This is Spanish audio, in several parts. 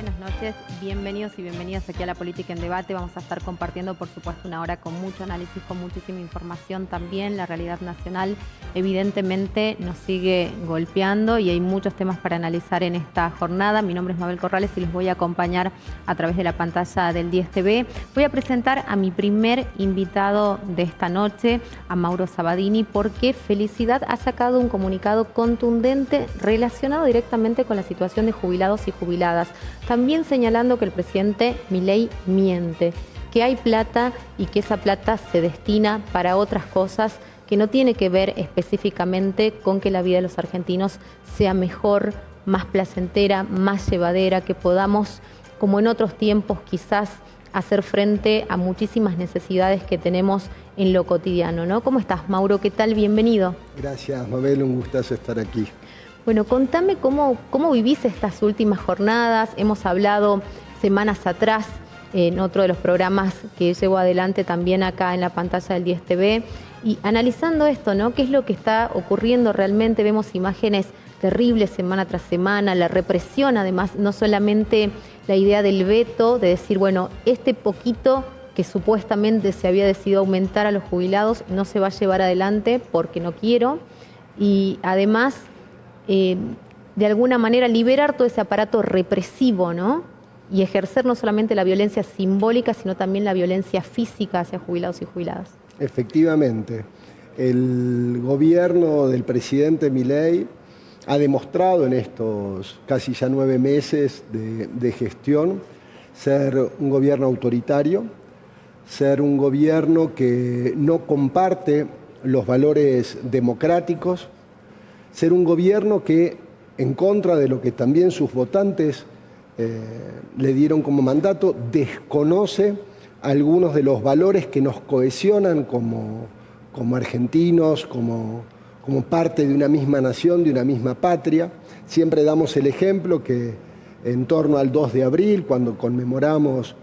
buenas noches. Bienvenidos y bienvenidas aquí a La Política en Debate. Vamos a estar compartiendo, por supuesto, una hora con mucho análisis, con muchísima información también. La realidad nacional evidentemente nos sigue golpeando y hay muchos temas para analizar en esta jornada. Mi nombre es Mabel Corrales y los voy a acompañar a través de la pantalla del 10 TV. Voy a presentar a mi primer invitado de esta noche, a Mauro Sabadini, porque Felicidad ha sacado un comunicado contundente relacionado directamente con la situación de jubilados y jubiladas. También señalando que el presidente Milei miente, que hay plata y que esa plata se destina para otras cosas que no tiene que ver específicamente con que la vida de los argentinos sea mejor, más placentera, más llevadera, que podamos, como en otros tiempos, quizás hacer frente a muchísimas necesidades que tenemos en lo cotidiano, ¿no? ¿Cómo estás, Mauro? ¿Qué tal? Bienvenido. Gracias, Mabel, un gustazo estar aquí. Bueno, contame cómo vivís estas últimas jornadas. Hemos hablado semanas atrás en otro de los programas que llevo adelante también acá en la pantalla del 10 TV, y analizando esto, ¿no? ¿Qué es lo que está ocurriendo realmente? Vemos imágenes terribles semana tras semana, la represión, además, no solamente la idea del veto, de decir, bueno, este poquito que supuestamente se había decidido aumentar a los jubilados no se va a llevar adelante porque no quiero, y además de alguna manera liberar todo ese aparato represivo, ¿no? Y ejercer no solamente la violencia simbólica, sino también la violencia física hacia jubilados y jubiladas. Efectivamente, el gobierno del presidente Milei ha demostrado en estos casi ya 9 meses de gestión ser un gobierno autoritario, ser un gobierno que no comparte los valores democráticos, ser un gobierno que, en contra de lo que también sus votantes le dieron como mandato, desconoce algunos de los valores que nos cohesionan como argentinos, como parte de una misma nación, de una misma patria. Siempre damos el ejemplo que en torno al 2 de abril, cuando conmemoramos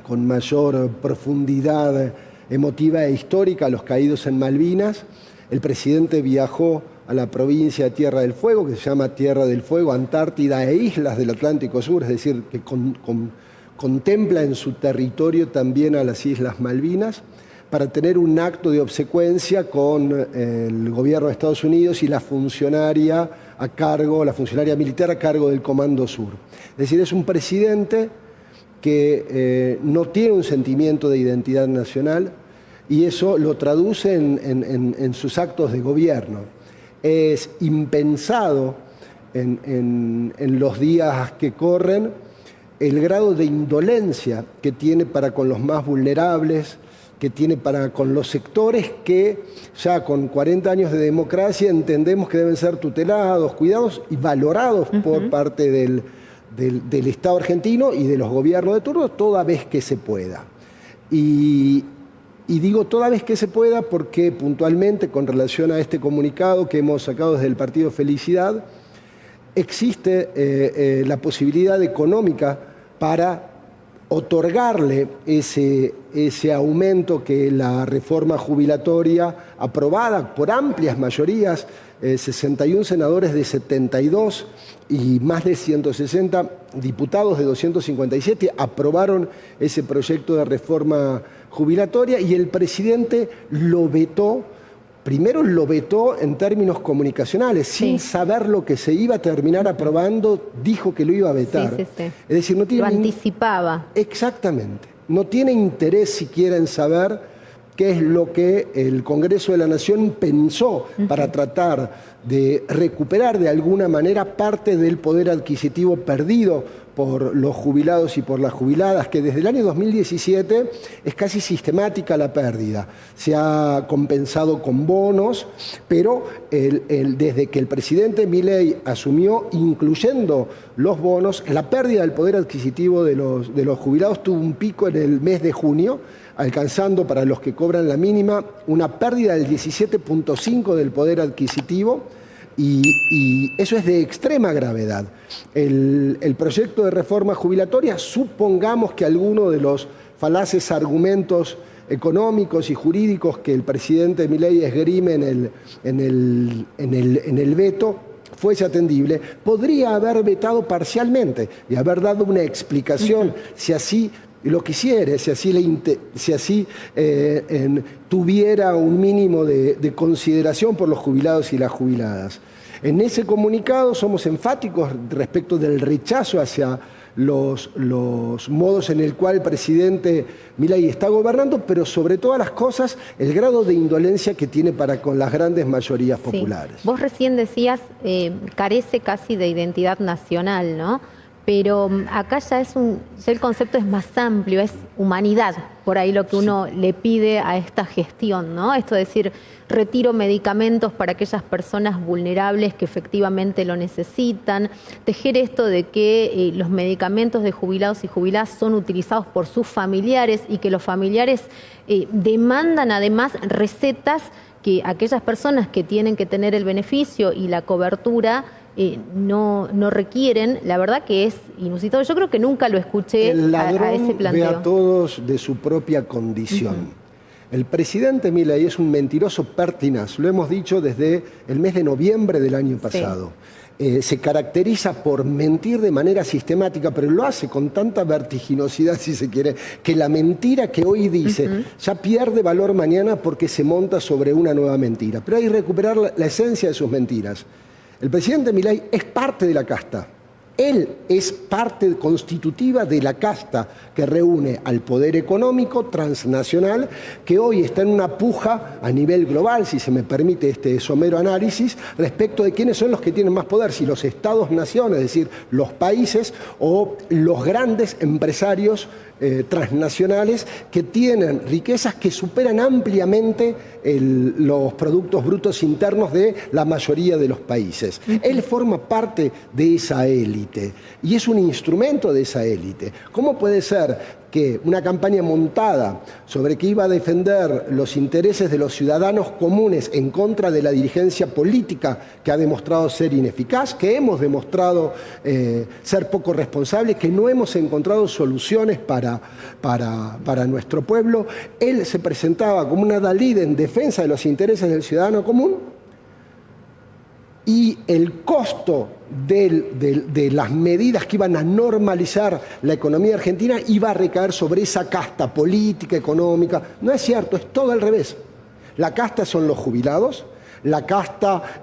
con mayor profundidad emotiva e histórica a los caídos en Malvinas, el presidente viajó a la provincia de Tierra del Fuego, que se llama Tierra del Fuego, Antártida e islas del Atlántico Sur, es decir, que contempla en su territorio también a las Islas Malvinas, para tener un acto de obsecuencia con el gobierno de Estados Unidos y la funcionaria militar a cargo del Comando Sur. Es decir, es un presidente que no tiene un sentimiento de identidad nacional, y eso lo traduce en sus actos de gobierno. Es impensado en los días que corren el grado de indolencia que tiene para con los más vulnerables, que tiene para con los sectores que ya con 40 años de democracia entendemos que deben ser tutelados, cuidados y valorados por parte del Estado argentino y de los gobiernos de turno toda vez que se pueda. Y digo toda vez que se pueda porque puntualmente con relación a este comunicado que hemos sacado desde el Partido Felicidad, existe la posibilidad económica para otorgarle ese aumento que la reforma jubilatoria aprobada por amplias mayorías, 61 senadores de 72 y más de 160 diputados de 257 aprobaron ese proyecto de reforma jubilatoria, y el presidente lo vetó. Primero lo vetó en términos comunicacionales, sin saber lo que se iba a terminar aprobando, dijo que lo iba a vetar. Sí. Es decir, no tiene lo anticipaba. Exactamente. No tiene interés siquiera en saber qué es lo que el Congreso de la Nación pensó para tratar de recuperar de alguna manera parte del poder adquisitivo perdido por los jubilados y por las jubiladas, que desde el año 2017 es casi sistemática la pérdida. Se ha compensado con bonos, pero desde que el presidente Milei asumió, incluyendo los bonos, la pérdida del poder adquisitivo de los jubilados tuvo un pico en el mes de junio, alcanzando para los que cobran la mínima una pérdida del 17.5% del poder adquisitivo, y eso es de extrema gravedad. El proyecto de reforma jubilatoria, supongamos que alguno de los falaces argumentos económicos y jurídicos que el presidente Milei esgrime en el veto fuese atendible, podría haber vetado parcialmente y haber dado una explicación, si así lo quisiera, si así tuviera un mínimo de consideración por los jubilados y las jubiladas. En ese comunicado somos enfáticos respecto del rechazo hacia los modos en el cual el presidente Milei está gobernando, pero sobre todas las cosas el grado de indolencia que tiene para con las grandes mayorías populares. Vos recién decías, carece casi de identidad nacional, ¿no? Pero acá ya el concepto es más amplio, es humanidad, por ahí lo que uno le pide a esta gestión, ¿no? Esto de decir, retiro medicamentos para aquellas personas vulnerables que efectivamente lo necesitan, tejer esto de que los medicamentos de jubilados y jubiladas son utilizados por sus familiares y que los familiares demandan además recetas que aquellas personas que tienen que tener el beneficio y la cobertura no requieren. La verdad que es inusitado. Yo creo que nunca lo escuché a ese planteo. Ve a todos de su propia condición. El presidente Milei es un mentiroso pertinaz, lo hemos dicho desde el mes de noviembre del año pasado. Se caracteriza por mentir de manera sistemática, pero lo hace con tanta vertiginosidad, si se quiere, que la mentira que hoy dice ya pierde valor mañana porque se monta sobre una nueva mentira. Pero hay que recuperar la esencia de sus mentiras. El presidente Milei es parte de la casta. Él es parte constitutiva de la casta que reúne al poder económico transnacional que hoy está en una puja a nivel global, si se me permite este somero análisis, respecto de quiénes son los que tienen más poder, si los estados-nación, es decir, los países o los grandes empresarios transnacionales que tienen riquezas que superan ampliamente los productos brutos internos de la mayoría de los países. Él forma parte de esa élite y es un instrumento de esa élite. ¿Cómo puede ser que una campaña montada sobre que iba a defender los intereses de los ciudadanos comunes en contra de la dirigencia política que ha demostrado ser ineficaz, que hemos demostrado ser poco responsables, que no hemos encontrado soluciones para nuestro pueblo? Él se presentaba como una adalid en defensa de los intereses del ciudadano común y el costo de las medidas que iban a normalizar la economía argentina iba a recaer sobre esa casta política, económica. No es cierto, es todo al revés. La casta son los jubilados, la casta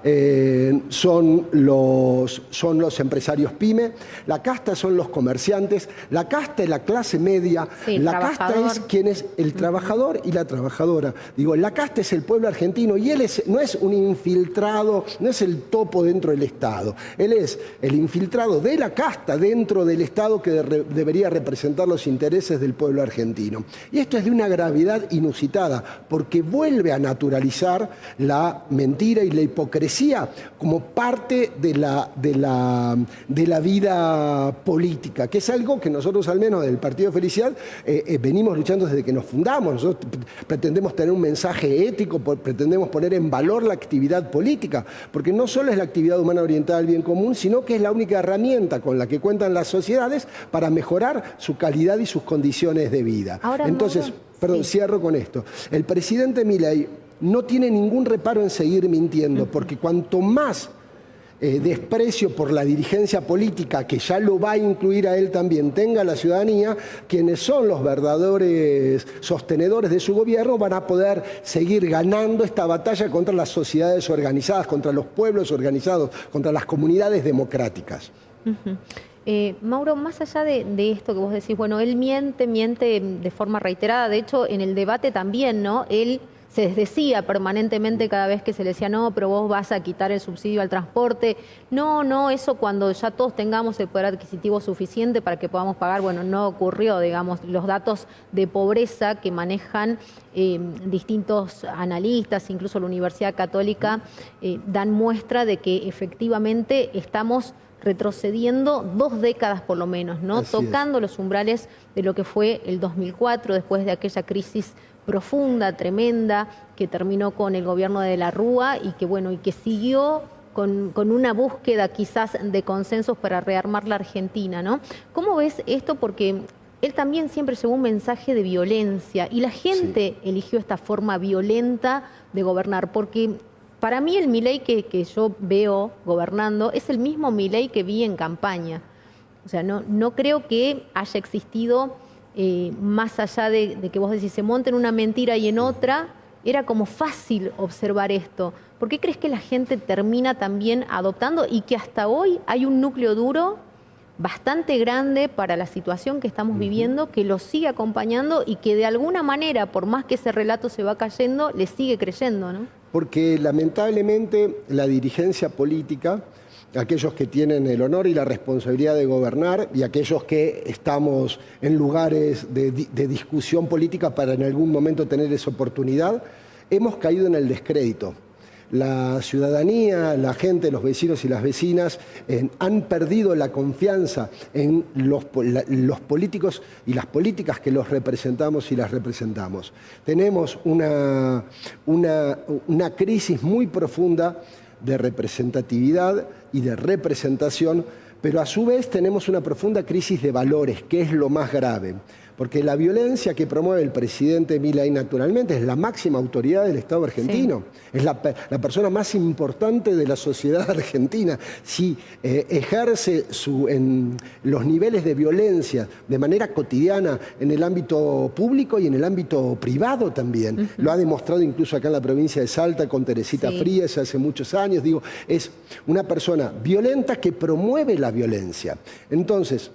son los empresarios pyme, la casta son los comerciantes, la casta es la clase media, la casta es quien es el trabajador y la trabajadora. Digo, la casta es el pueblo argentino y él no es un infiltrado, no es el topo dentro del Estado. Él es el infiltrado de la casta dentro del Estado que debería representar los intereses del pueblo argentino. Y esto es de una gravedad inusitada porque vuelve a naturalizar la mentira y la hipocresía como parte de la vida política, que es algo que nosotros, al menos del Partido Felicidad, venimos luchando desde que nos fundamos. Nosotros pretendemos tener un mensaje ético, pretendemos poner en valor la actividad política, porque no solo es la actividad humana orientada al bien común, sino que es la única herramienta con la que cuentan las sociedades para mejorar su calidad y sus condiciones de vida. Entonces, cierro con esto. El presidente Milei no tiene ningún reparo en seguir mintiendo, porque cuanto más desprecio por la dirigencia política, que ya lo va a incluir a él también, tenga la ciudadanía, quienes son los verdaderos sostenedores de su gobierno van a poder seguir ganando esta batalla contra las sociedades organizadas, contra los pueblos organizados, contra las comunidades democráticas. Mauro, más allá de esto que vos decís, bueno, él miente de forma reiterada, de hecho en el debate también, ¿no? Él se desdecía permanentemente cada vez que se le decía, no, pero vos vas a quitar el subsidio al transporte. No, eso cuando ya todos tengamos el poder adquisitivo suficiente para que podamos pagar, bueno, no ocurrió, digamos, los datos de pobreza que manejan distintos analistas, incluso la Universidad Católica, dan muestra de que efectivamente estamos retrocediendo 2 décadas por lo menos, ¿no? Tocando los umbrales de lo que fue el 2004, después de aquella crisis profunda, tremenda, que terminó con el gobierno de la Rúa y que siguió con una búsqueda quizás de consensos para rearmar la Argentina, ¿no? ¿Cómo ves esto? Porque él también siempre llevó un mensaje de violencia y la gente eligió esta forma violenta de gobernar, porque Para mí el Milei que yo veo gobernando es el mismo Milei que vi en campaña. O sea, no creo que haya existido, más allá de que vos decís, se monta en una mentira y en otra, era como fácil observar esto. ¿Por qué crees que la gente termina también adoptando y que hasta hoy hay un núcleo duro bastante grande para la situación que estamos viviendo, que lo sigue acompañando y que de alguna manera, por más que ese relato se va cayendo, le sigue creyendo, ¿no? Porque lamentablemente la dirigencia política, aquellos que tienen el honor y la responsabilidad de gobernar y aquellos que estamos en lugares de discusión política para en algún momento tener esa oportunidad, hemos caído en el descrédito. La ciudadanía, la gente, los vecinos y las vecinas han perdido la confianza en los políticos y las políticas que los representamos y las representamos. Tenemos una crisis muy profunda de representatividad y de representación, pero a su vez tenemos una profunda crisis de valores, que es lo más grave. Porque la violencia que promueve el presidente Milei naturalmente es la máxima autoridad del Estado argentino. Sí. Es la persona más importante de la sociedad argentina. Si ejerce en los niveles de violencia de manera cotidiana en el ámbito público y en el ámbito privado también. Lo ha demostrado incluso acá en la provincia de Salta con Teresita Frías hace muchos años. Digo, es una persona violenta que promueve la violencia. Entonces,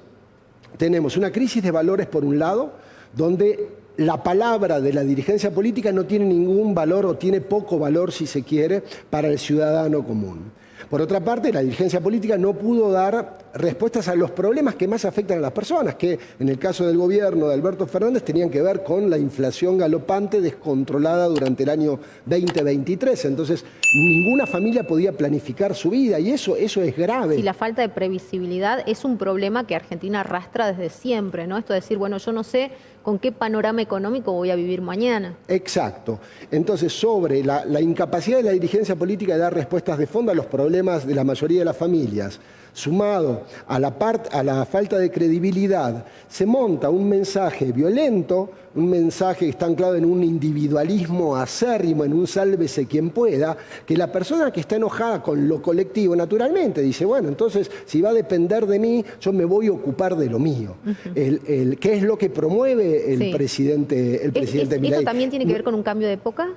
tenemos una crisis de valores por un lado, donde la palabra de la dirigencia política no tiene ningún valor o tiene poco valor, si se quiere, para el ciudadano común. Por otra parte, la dirigencia política no pudo dar respuestas a los problemas que más afectan a las personas, que en el caso del gobierno de Alberto Fernández tenían que ver con la inflación galopante descontrolada durante el año 2023. Entonces, ninguna familia podía planificar su vida y eso es grave. Sí, la falta de previsibilidad es un problema que Argentina arrastra desde siempre, ¿no? Esto de decir, bueno, yo no sé con qué panorama económico voy a vivir mañana. Exacto. Entonces, sobre la incapacidad de la dirigencia política de dar respuestas de fondo a los problemas de la mayoría de las familias, sumado a la falta de credibilidad, se monta un mensaje violento, un mensaje que está anclado en un individualismo acérrimo, en un sálvese quien pueda, que la persona que está enojada con lo colectivo naturalmente dice, bueno, entonces si va a depender de mí, yo me voy a ocupar de lo mío. ¿Qué es lo que promueve el presidente Milei? ¿Esto también tiene que ver con un cambio de época?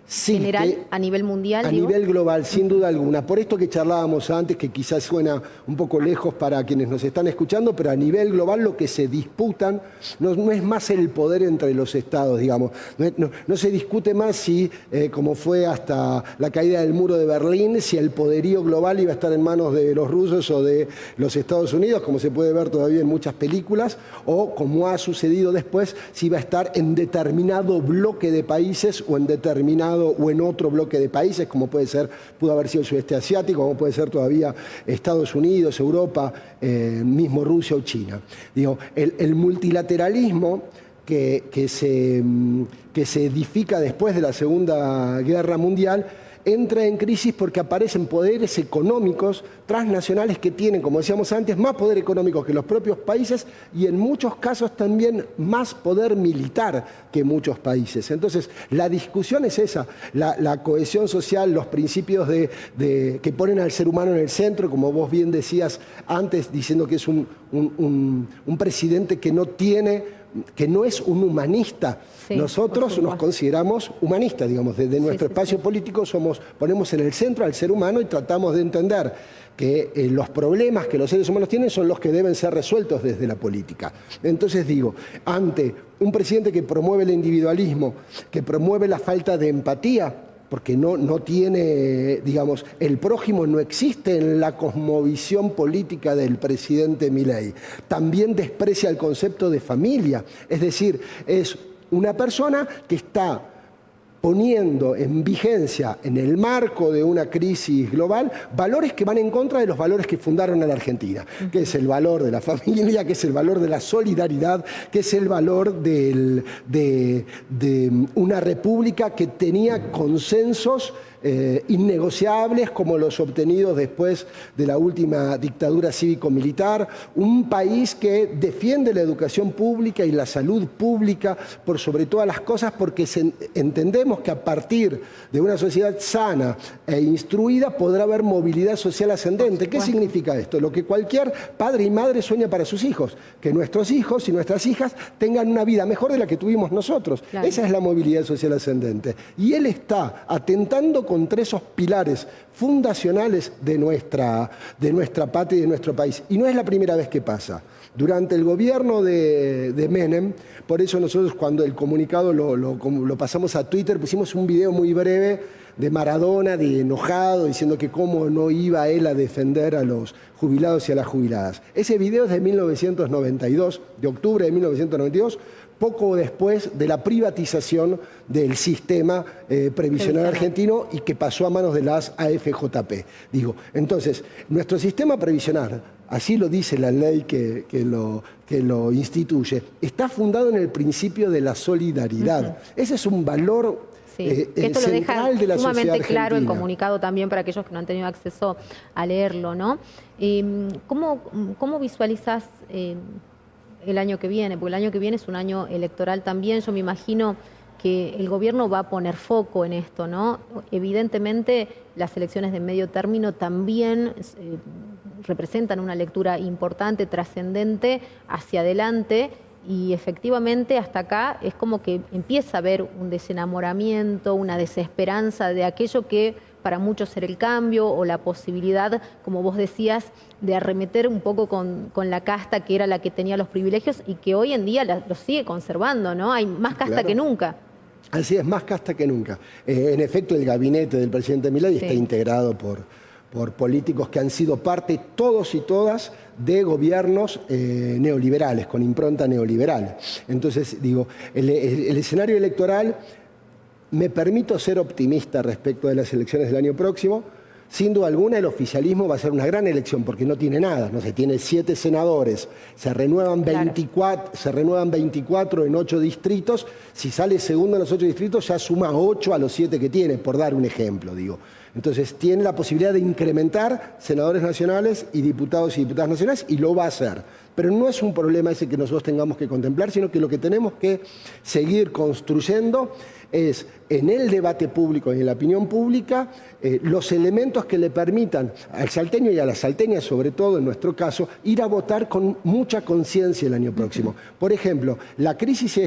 Sí, general, a nivel mundial. A nivel global, sin duda alguna. Por esto que charlábamos antes, que quizás suena un poco lejos para quienes nos están escuchando, pero a nivel global lo que se disputan no es más el poder entre los estados, digamos. No se discute más si, como fue hasta la caída del muro de Berlín, si el poderío global iba a estar en manos de los rusos o de los Estados Unidos, como se puede ver todavía en muchas películas, o como ha sucedido después, si iba a estar en determinado bloque de países o en otro bloque de países, como pudo haber sido el sudeste asiático, como puede ser todavía Estados Unidos, Europa, mismo Rusia o China. Digo, el multilateralismo que se edifica después de la Segunda Guerra Mundial entra en crisis porque aparecen poderes económicos transnacionales que tienen, como decíamos antes, más poder económico que los propios países y en muchos casos también más poder militar que muchos países. Entonces, la discusión es esa, la cohesión social, los principios que ponen al ser humano en el centro, como vos bien decías antes, diciendo que es un presidente que no es un humanista. Sí, nosotros nos consideramos humanistas, digamos, desde nuestro espacio político ponemos en el centro al ser humano y tratamos de entender que los problemas que los seres humanos tienen son los que deben ser resueltos desde la política. Entonces digo, ante un presidente que promueve el individualismo, que promueve la falta de empatía, porque no tiene, digamos, el prójimo no existe en la cosmovisión política del presidente Milei. También desprecia el concepto de familia, es decir, es una persona que está poniendo en vigencia, en el marco de una crisis global, valores que van en contra de los valores que fundaron a la Argentina, que es el valor de la familia, que es el valor de la solidaridad, que es el valor de una república que tenía consensos innegociables como los obtenidos después de la última dictadura cívico-militar, un país que defiende la educación pública y la salud pública por sobre todas las cosas, porque entendemos que a partir de una sociedad sana e instruida podrá haber movilidad social ascendente. ¿Qué significa esto? Lo que cualquier padre y madre sueña para sus hijos, que nuestros hijos y nuestras hijas tengan una vida mejor de la que tuvimos nosotros. Claro. Esa es la movilidad social ascendente. Y él está atentando contra esos pilares fundacionales de nuestra patria y de nuestro país. Y no es la primera vez que pasa. Durante el gobierno de Menem, por eso nosotros cuando el comunicado lo pasamos a Twitter, pusimos un video muy breve de Maradona, de enojado, diciendo que cómo no iba él a defender a los jubilados y a las jubiladas. Ese video es de 1992, de octubre de 1992, poco después de la privatización del sistema previsional argentino y que pasó a manos de las AFJP. Entonces, nuestro sistema previsional, así lo dice la ley que lo instituye, está fundado en el principio de la solidaridad. Ese es un valor esto lo deja sumamente claro el comunicado también para aquellos que no han tenido acceso a leerlo, ¿no? ¿Cómo visualizas el año que viene? Porque el año que viene es un año electoral también. Yo me imagino que el gobierno va a poner foco en esto, ¿no? Evidentemente las elecciones de medio término también representan una lectura importante, trascendente hacia adelante. Y efectivamente hasta acá es como que empieza a haber un desenamoramiento, una desesperanza de aquello que para muchos era el cambio o la posibilidad, como vos decías, de arremeter un poco con la casta que era la que tenía los privilegios y que hoy en día los sigue conservando, ¿no? Hay más casta que nunca. Así es, más casta que nunca. En efecto, el gabinete del presidente Milei está integrado por políticos que han sido parte, todos y todas, de gobiernos neoliberales, con impronta neoliberal. Entonces, el escenario electoral, me permito ser optimista respecto de las elecciones del año próximo. Sin duda alguna, el oficialismo va a ser una gran elección, porque no tiene nada, no sé, tiene 7 senadores, se renuevan 24 en 8 distritos, si sale segundo en los 8 distritos ya suma 8 a los 7 que tiene, por dar un ejemplo, Entonces tiene la posibilidad de incrementar senadores nacionales y diputados nacionales, y lo va a hacer. Pero no es un problema ese que nosotros tengamos que contemplar, sino que lo que tenemos que seguir construyendo es, en el debate público y en la opinión pública, los elementos que le permitan al salteño y a las salteñas, sobre todo en nuestro caso, ir a votar con mucha conciencia el año próximo. Por ejemplo, la crisis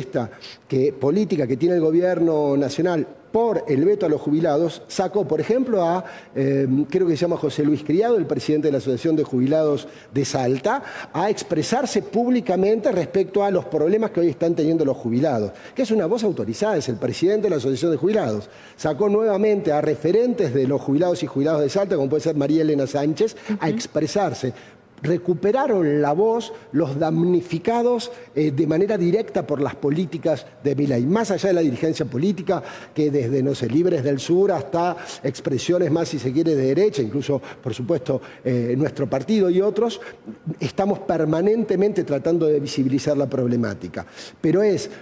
política que tiene el gobierno nacional por el veto a los jubilados, sacó, por ejemplo, creo que se llama José Luis Criado, el presidente de la Asociación de Jubilados de Salta, a expresarse públicamente respecto a los problemas que hoy están teniendo los jubilados, que es una voz autorizada, es el presidente de la Asociación de Jubilados. Sacó nuevamente a referentes de los jubilados y jubilados de Salta, como puede ser María Elena Sánchez, a expresarse. Recuperaron la voz los damnificados de manera directa por las políticas de Milei, más allá de la dirigencia política, que desde, no sé, Libres del Sur hasta expresiones más, si se quiere, de derecha, incluso, por supuesto, nuestro partido y otros, estamos permanentemente tratando de visibilizar la problemática. Pero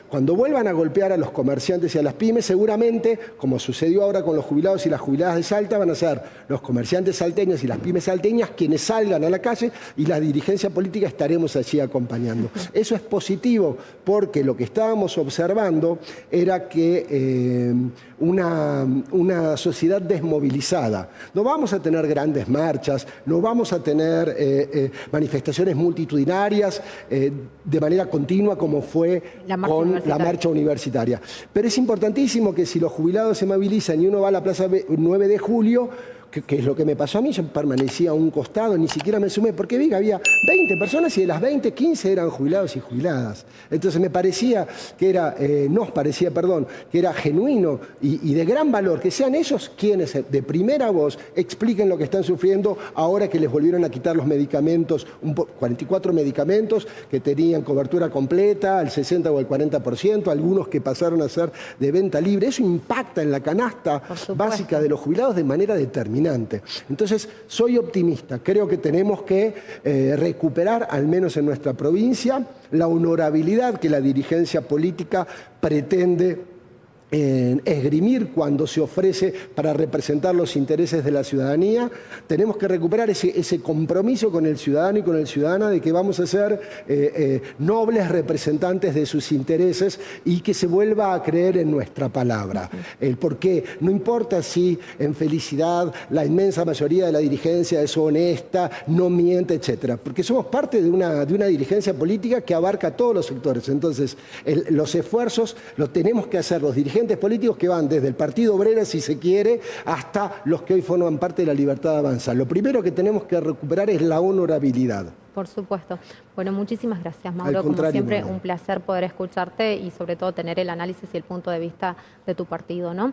cuando vuelvan a golpear a los comerciantes y a las pymes, seguramente, como sucedió ahora con los jubilados y las jubiladas de Salta, van a ser los comerciantes salteños y las pymes salteñas quienes salgan a la calle, y la dirigencia política estaremos allí acompañando. Eso es positivo, porque lo que estábamos observando era que una sociedad desmovilizada. No vamos a tener grandes marchas, no vamos a tener manifestaciones multitudinarias de manera continua como fue con la marcha universitaria. Pero es importantísimo que si los jubilados se movilizan y uno va a la Plaza 9 de Julio, que es lo que me pasó a mí, yo permanecía a un costado, ni siquiera me sumé, porque había 20 personas y de las 20, 15 eran jubilados y jubiladas. Entonces nos parecía que era genuino y de gran valor que sean ellos quienes de primera voz expliquen lo que están sufriendo ahora que les volvieron a quitar los medicamentos, 44 medicamentos que tenían cobertura completa, al 60 o al 40%, algunos que pasaron a ser de venta libre. Eso impacta en la canasta básica de los jubilados de manera determinante. Entonces, soy optimista. Creo que tenemos que recuperar, al menos en nuestra provincia, la honorabilidad que la dirigencia política pretende esgrimir cuando se ofrece para representar los intereses de la ciudadanía. Tenemos que recuperar ese compromiso con el ciudadano y con el ciudadana de que vamos a ser nobles representantes de sus intereses y que se vuelva a creer en nuestra palabra. Porque no importa si en Felicidad la inmensa mayoría de la dirigencia es honesta, no miente, etcétera, porque somos parte de una dirigencia política que abarca a todos los sectores. Entonces, los esfuerzos los tenemos que hacer los dirigentes políticos que van desde el Partido Obrero, si se quiere, hasta los que hoy forman parte de la Libertad Avanza. Lo primero que tenemos que recuperar es la honorabilidad. Por supuesto. Bueno, muchísimas gracias, Mauro. Como siempre, un placer poder escucharte y sobre todo tener el análisis y el punto de vista de tu partido, ¿no?